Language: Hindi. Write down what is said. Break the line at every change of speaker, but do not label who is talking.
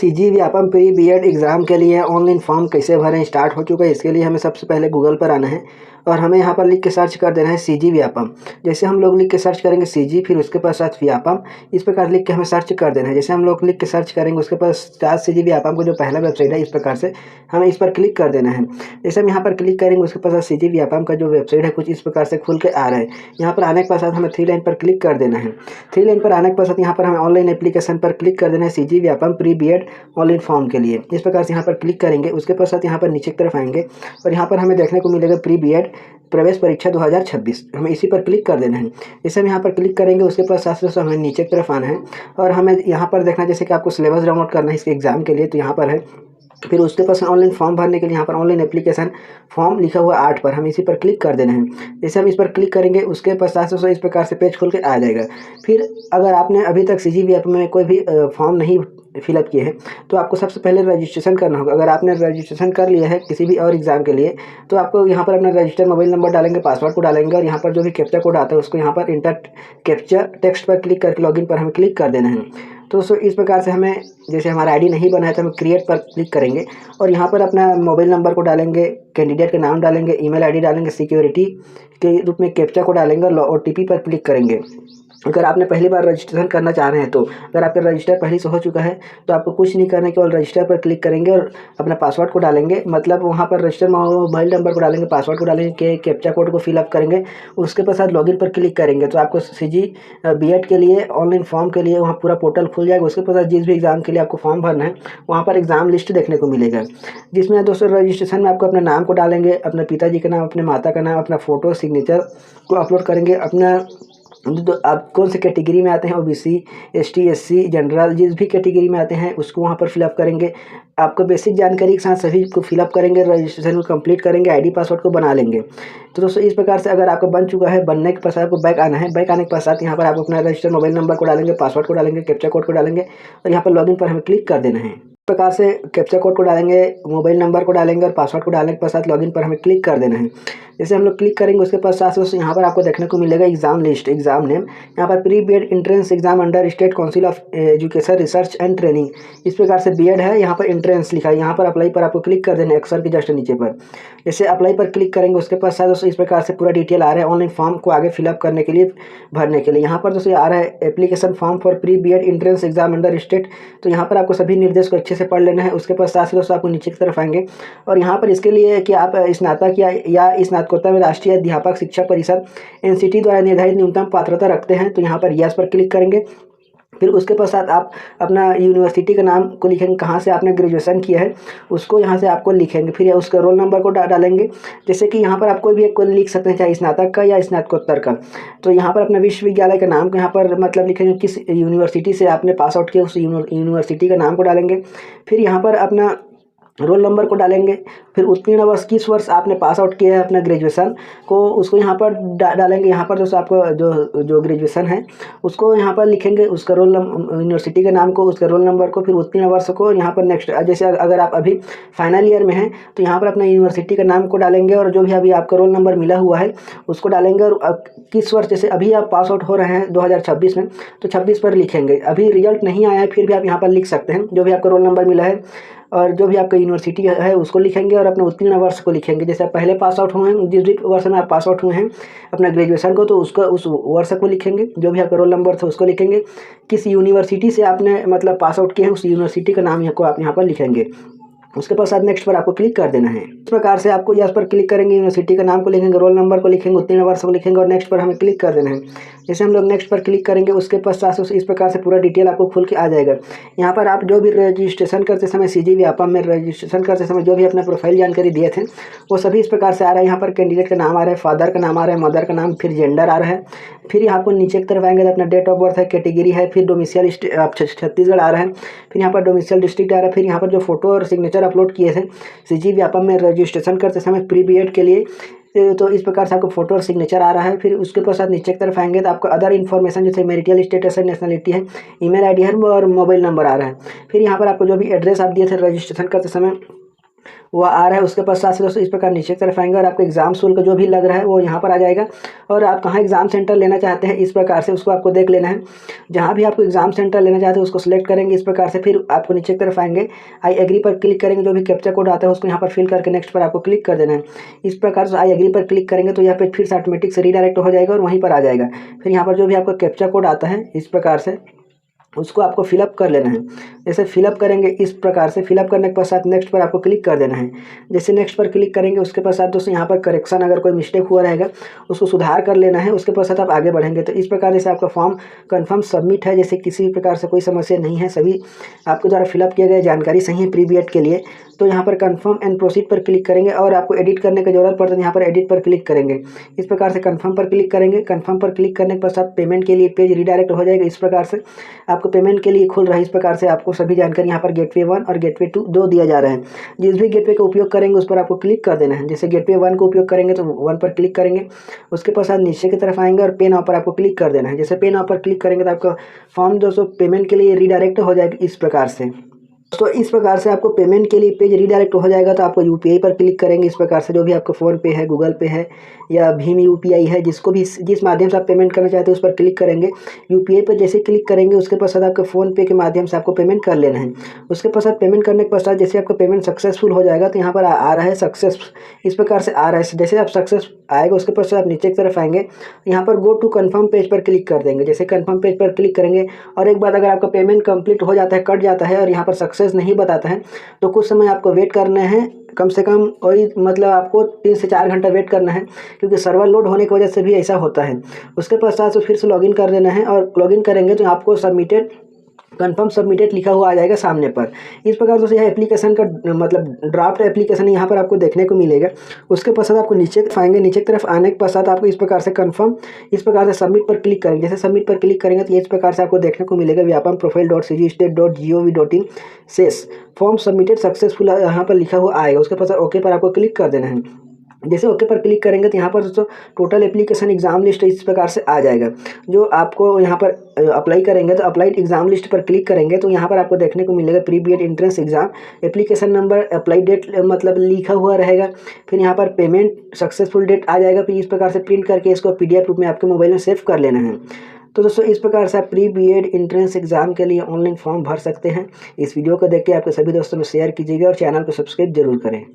CG Vyapam pre B Ed exam के लिए ऑनलाइन फॉर्म कैसे भरें स्टार्ट हो चुका है। इसके लिए हमें सबसे पहले गूगल पर आना है और हमें यहाँ पर लिख के सर्च कर देना है सीजी व्यापम। जैसे हम लोग लिख के सर्च करेंगे सीजी, फिर उसके पश्चात व्यापम, इस प्रकार लिख के हमें सर्च कर देना है। जैसे हम लोग लिख के सर्च करेंगे उसके पश्चात सीजी व्यापम को जो पहला वेबसाइट है, इस प्रकार से हमें इस पर क्लिक कर देना है। जैसे हम यहाँ पर क्लिक करेंगे उसके पश्चात सीजी व्यापम का जो वेबसाइट है कुछ इस प्रकार से खुल के आ रहा है। यहाँ पर आने के पश्चात हमें 3 लाइन पर क्लिक कर देना है। 3 लाइन पर आने के पश्चात यहाँ पर हमें ऑनलाइन एप्लीकेशन पर क्लिक कर देना है CG Vyapam pre B Ed online form के लिए। इस प्रकार से यहाँ पर क्लिक करेंगे, उसके पश्चात यहाँ पर नीचे की तरफ आएंगे और यहाँ पर हमें देखने को मिलेगा प्री बीएड प्रवेश परीक्षा 2026, हमें इसी पर क्लिक कर देना है। जैसे हम यहाँ पर क्लिक करेंगे उसके पश्चात से हमें नीचे की तरफ आना है और हमें यहाँ पर देखना है जैसे कि आपको सिलेबस डाउनलोड करना है इसके एग्जाम के लिए, तो यहाँ पर है। फिर उसके पास ऑनलाइन फॉर्म भरने के लिए यहाँ पर ऑनलाइन एप्लीकेशन फॉर्म लिखा हुआ 8 पर हमें इसी पर क्लिक कर देना है। जैसे हम इस पर क्लिक करेंगे उसके पश्चात से इस प्रकार से पेज खुल के आ जाएगा। फिर अगर आपने अभी तक CGVAP में कोई भी फॉर्म नहीं फिलअप किए हैं तो आपको सबसे पहले रजिस्ट्रेशन करना होगा। अगर आपने रजिस्ट्रेशन कर लिया है किसी भी और एग्ज़ाम के लिए तो आपको यहाँ पर अपना रजिस्टर्ड मोबाइल नंबर डालेंगे, पासवर्ड को डालेंगे और यहाँ पर जो भी कैप्चा कोड आता है उसको यहाँ पर इंटर कैप्चा टेक्स्ट पर क्लिक करके लॉगिन पर हमें क्लिक कर देना है। तो इस प्रकार से हमें जैसे हमारा आईडी नहीं बना है तो हम क्रिएट पर क्लिक करेंगे और यहाँ पर अपना मोबाइल नंबर को डालेंगे, कैंडिडेट का नाम डालेंगे, ईमेल आईडी डालेंगे, सिक्योरिटी के रूप में कैप्चा को डालेंगे और OTP पर क्लिक करेंगे। अगर आपने पहली बार रजिस्ट्रेशन करना चाह रहे हैं तो अगर आपका रजिस्टर पहले से हो चुका है तो आपको कुछ नहीं करना है, केवल रजिस्टर पर क्लिक करेंगे और अपना पासवर्ड को डालेंगे, मतलब वहाँ पर रजिस्टर मोबाइल नंबर को डालेंगे, पासवर्ड को डालेंगे, कैप्चा कोड को फिलअप करेंगे, उसके पश्चात लॉगिन पर क्लिक करेंगे तो आपको CGBED के लिए ऑनलाइन फॉर्म के लिए वहाँ पूरा पोर्टल खुल जाएगा। उसके पश्चात जिस भी एग्ज़ाम के लिए आपको फॉर्म भरना है वहाँ पर एग्ज़ाम लिस्ट देखने को मिलेगा, जिसमें दोस्तों रजिस्ट्रेशन में आपको अपने नाम को डालेंगे, अपने पिताजी का नाम, अपने माता का नाम, अपना फ़ोटो, सिग्नेचर को अपलोड करेंगे, अपना तो आप कौन से कैटेगरी में आते हैं, OBC, ST, SC, जनरल, जिस भी कैटेगरी में आते हैं उसको वहाँ पर फिलअप करेंगे। आपको बेसिक जानकारी के साथ सभी को फिलअप करेंगे, रजिस्ट्रेशन को कंप्लीट करेंगे, आईडी पासवर्ड को बना लेंगे। तो दोस्तों इस प्रकार से अगर आपका बन चुका है, बनने के पश्चात आपको बैक आना है। बैक आने के पश्चात यहाँ पर आप अपना रजिस्टर्ड मोबाइल नंबर को डालेंगे, पासवर्ड को डालेंगे, कैप्चा कोड को डालेंगे और यहाँ पर लॉगिन पर हमें क्लिक कर देना है। इस प्रकार से कैप्चा कोड को डालेंगे, मोबाइल नंबर को डालेंगे और पासवर्ड को डालने के पश्चात लॉगिन पर हमें क्लिक कर देना है। जैसे हम लोग क्लिक करेंगे उसके पश्चात यहाँ पर आपको देखने को मिलेगा एग्जाम लिस्ट, एग्जाम नेम, यहाँ पर pre BEd entrance exam under state council of education research and training, इस प्रकार से बीएड है, यहाँ पर एंट्रेंस लिखा है। यहाँ पर अप्लाई पर आपको क्लिक कर देना है अक्षर के जस्ट नीचे पर। जैसे अप्लाई पर क्लिक करेंगे उसके पश्चात दोस्तों इस प्रकार से पूरा डिटेल आ रहा है ऑनलाइन फॉर्म को आगे फिलअप करने के लिए, भरने के लिए। यहाँ पर दोस्तों आ रहा है application form for pre BEd entrance exam under state, तो यहाँ पर आपको सभी निर्देश को अच्छे से पढ़ लेना है। उसके पश्चात दोस्तों आपको नीचे की तरफ आएंगे और यहाँ पर इसके लिए कि आप स्नातक या स्नातकोत्तर में राष्ट्रीय अध्यापक शिक्षा परिषद NCT द्वारा निर्धारित न्यूनतम पात्रता रखते हैं तो यहाँ पर यस पर क्लिक करेंगे। फिर उसके पश्चात आप अपना यूनिवर्सिटी का नाम को लिखेंगे, कहाँ से आपने ग्रेजुएशन किया है उसको यहाँ से आपको लिखेंगे, फिर उसका रोल नंबर को डालेंगे। जैसे कि यहाँ पर आप कोई भी एक को लिख सकते हैं, चाहे स्नातक का या स्नातकोत्तर का। तो यहाँ पर अपना विश्वविद्यालय का नाम को यहाँ पर मतलब लिखेंगे, किस यूनिवर्सिटी से आपने पास आउट किया उस यूनिवर्सिटी का नाम को डालेंगे। फिर यहाँ पर अपना रोल नंबर को डालेंगे, फिर उत्तीर्ण वर्ष किस वर्ष आपने पास आउट किया है अपना ग्रेजुएशन को उसको यहाँ पर डालेंगे। यहाँ पर दोस्तों आपको जो ग्रेजुएशन है उसको यहाँ पर लिखेंगे, उसका यूनिवर्सिटी के नाम को, उसका रोल नंबर को, फिर उत्तीर्ण वर्ष को। यहाँ पर नेक्स्ट जैसे अगर आप अभी फाइनल ईयर में हैं तो यहाँ पर अपना यूनिवर्सिटी का नाम को डालेंगे और जो भी अभी आपका रोल नंबर मिला हुआ है उसको डालेंगे। और किस वर्ष, जैसे अभी आप पास आउट हो रहे हैं 2026 में तो 26 पर लिखेंगे। अभी रिजल्ट नहीं आया है फिर भी आप यहाँ पर लिख सकते हैं, जो भी आपका रोल नंबर मिला है और जो भी आपका यूनिवर्सिटी है उसको लिखेंगे और अपने उत्तीर्ण वर्ष को लिखेंगे। जैसे आप पहले पास आउट हुए हैं, जिस भी वर्ष में आप पास आउट हुए हैं अपना ग्रेजुएशन को, तो उसका उस वर्ष को लिखेंगे, जो भी आपका रोल नंबर था उसको लिखेंगे, किस यूनिवर्सिटी से आपने मतलब पास आउट किए हैं उस यूनिवर्सिटी का नाम को आप यहाँ पर लिखेंगे। उसके पश्चात नेक्स्ट पर आपको क्लिक कर देना है। इस प्रकार से आपको यस पर क्लिक करेंगे, यूनिवर्सिटी का नाम को लिखेंगे, रोल नंबर को लिखेंगे, उत्तीर्ण वर्ष को लिखेंगे और नेक्स्ट पर हमें क्लिक कर देना है। जैसे हम लोग नेक्स्ट पर क्लिक करेंगे उसके पश्चात इस प्रकार से पूरा डिटेल आपको खुल के आ जाएगा। यहाँ पर आप जो भी रजिस्ट्रेशन करते समय CGVAP में रजिस्ट्रेशन करते समय जो भी अपना प्रोफाइल जानकारी दिए थे वो सभी इस प्रकार से आ रहा है। यहाँ पर कैंडिडेट का नाम आ रहा है, फादर का नाम आ रहा है, मदर का नाम, फिर जेंडर आ रहा है। फिर यहाँ पर नीचे की तरफ आएंगे तो अपना डेट ऑफ बर्थ है, कैटेगरी है, फिर डोमिसाइल छत्तीसगढ़ आ रहा है, फिर यहाँ पर डोमिसाइल डिस्ट्रिक्ट आ रहा है। फिर यहाँ पर जो फोटो और सिग्नेचर अपलोड किए थे CGVAP में रजिस्ट्रेशन करते समय प्री बीएड के लिए, तो इस प्रकार से आपको फोटो और सिग्नेचर आ रहा है। फिर उसके पश्चात नीचे की तरफ आएंगे तो आपको अदर इन्फॉर्मेशन जैसे मैरिटल स्टेटस है, नेशनलिटी है, ईमेल आईडी है और मोबाइल नंबर आ रहा है। फिर यहाँ पर आपको जो भी एड्रेस आप दिए थे रजिस्ट्रेशन करते समय वह आ रहा है। उसके पश्चात से दोस्तों इस प्रकार नीचे की तरफ आएंगे और आपको एग्जाम शुल्क जो भी लग रहा है वो यहाँ पर आ जाएगा। और आप कहाँ एग्जाम सेंटर लेना चाहते हैं इस प्रकार से उसको आपको देख लेना है। जहाँ भी आपको एग्जाम सेंटर लेना चाहते हैं उसको सिलेक्ट करेंगे इस प्रकार से। फिर आपको नीचे की तरफ आएंगे, आई एग्री पर क्लिक करेंगे, जो भी कैप्चा कोड आता है उसको यहाँ पर फिल करके नेक्स्ट पर आपको क्लिक कर देना है। इस प्रकार से आई एग्री पर क्लिक करेंगे तो यहाँ पे फिर से ऑटोमेटिक से रीडायरेक्ट हो जाएगा और वहीं पर आ जाएगा। फिर यहाँ पर जो भी आपका कैप्चा कोड आता है इस प्रकार से उसको आपको फिलअप कर लेना है। जैसे फिलअप करेंगे इस प्रकार से, फिलअप करने के पश्चात नेक्स्ट पर आपको क्लिक कर देना है। जैसे नेक्स्ट पर क्लिक करेंगे उसके पश्चात दोस्तों यहाँ पर करेक्शन अगर कोई मिस्टेक हुआ रहेगा उसको सुधार कर लेना है। उसके पश्चात आप आगे बढ़ेंगे तो इस प्रकार जैसे आपका फॉर्म कन्फर्म सबमिट है, जैसे किसी भी प्रकार से कोई समस्या नहीं है, सभी आपके द्वारा फिलअप किए गए जानकारी सही है प्री बीएड के लिए, तो यहाँ पर कन्फर्म एंड प्रोसीड पर क्लिक करेंगे। और आपको एडिट करने की जरूरत पड़ता है यहाँ पर एडिट पर क्लिक करेंगे। इस प्रकार से कन्फर्म पर क्लिक करेंगे। कन्फर्म पर क्लिक करने के पश्चात पेमेंट के लिए पेज रीडायरेक्ट हो जाएगा। इस प्रकार से आपको पेमेंट के लिए खुल रहा है। इस प्रकार से आपको सभी जानकारी यहाँ पर गेटवे 1 और गेटवे 2 दो दिया जा रहा है। जिस भी गेटवे का उपयोग करेंगे उस पर आपको क्लिक कर देना है। जैसे गेटवे 1 का उपयोग करेंगे तो 1 पर क्लिक करेंगे, उसके पश्चात नीचे की तरफ आएंगे और पे नाउ पर आपको क्लिक कर देना है। जैसे पे नाउ पर क्लिक करेंगे तो आपका फॉर्म दोस्तों पेमेंट के लिए रीडायरेक्ट हो जाएगा इस प्रकार से। तो इस प्रकार से आपको पेमेंट के लिए पेज रीडायरेक्ट हो जाएगा। तो आपको यूपीआई पर क्लिक करेंगे इस प्रकार से, जो भी आपका फ़ोन पे है, गूगल पे है या भीम यूपीआई है, जिसको भी जिस माध्यम से आप पेमेंट करना चाहते हैं उस पर क्लिक करेंगे। यूपीआई पर जैसे क्लिक करेंगे उसके पश्चात आपके फ़ोन पे के माध्यम से आपको पेमेंट कर लेना है। उसके पश्चात पेमेंट करने के पश्चात जैसे आपका पेमेंट सक्सेसफुल हो जाएगा तो यहाँ पर आ रहा है सक्सेस, इस प्रकार से आ रहा है। जैसे आप सक्सेस आएगा उसके पश्चात आप नीचे की तरफ आएंगे, यहाँ पर गो टू कन्फर्म पेज पर क्लिक कर देंगे। जैसे कन्फर्म पेज पर क्लिक करेंगे और एक बार अगर आपका पेमेंट कंप्लीट हो जाता है, कट जाता है और यहाँ पर सक्सेस नहीं बताता है तो कुछ समय आपको वेट करना है। कम से कम वही मतलब आपको 3 से 4 घंटा वेट करना है, क्योंकि सर्वर लोड होने की वजह से भी ऐसा होता है। उसके पश्चात फिर से लॉगिन कर देना है और लॉगिन करेंगे तो आपको सबमिटेड कन्फर्म सबमिटेड लिखा हुआ आ जाएगा सामने पर। इस प्रकार दोस्तों यह एप्लीकेशन का मतलब ड्राफ्ट एप्लीकेशन यहाँ पर आपको देखने को मिलेगा। उसके पश्चात आपको नीचे आएंगे, नीचे की तरफ आने के पश्चात आपको इस प्रकार से कन्फर्म, इस प्रकार से सबमिट पर क्लिक करेंगे। जैसे सबमिट पर क्लिक करेंगे तो इस प्रकार से आपको देखने को मिलेगा व्यापम profile.cgstate.gov.in शेष फॉर्म सबमिटेड सक्सेसफुल यहाँ पर लिखा हुआ आएगा। उसके पश्चात ओके पर आपको क्लिक कर देना है। जैसे ओके पर क्लिक करेंगे तो यहाँ पर दोस्तों टोटल एप्लीकेशन एग्जाम लिस्ट इस प्रकार से आ जाएगा। जो आपको यहाँ पर अप्लाई करेंगे तो अप्लाइड एग्जाम लिस्ट पर क्लिक करेंगे तो यहाँ पर आपको देखने को मिलेगा pre BEd entrance exam application number, apply date मतलब लिखा हुआ रहेगा। फिर यहाँ पर पेमेंट सक्सेसफुल डेट आ जाएगा। फिर इस प्रकार से प्रिंट करके इसको PDF रूप में आपके मोबाइल में सेव कर लेना है। तो दोस्तों इस प्रकार से आप प्री बीएड एंट्रेंस एग्जाम के लिए ऑनलाइन फॉर्म भर सकते हैं। इस वीडियो को देख के आपके सभी दोस्तों में शेयर कीजिएगा और चैनल को सब्सक्राइब जरूर करें।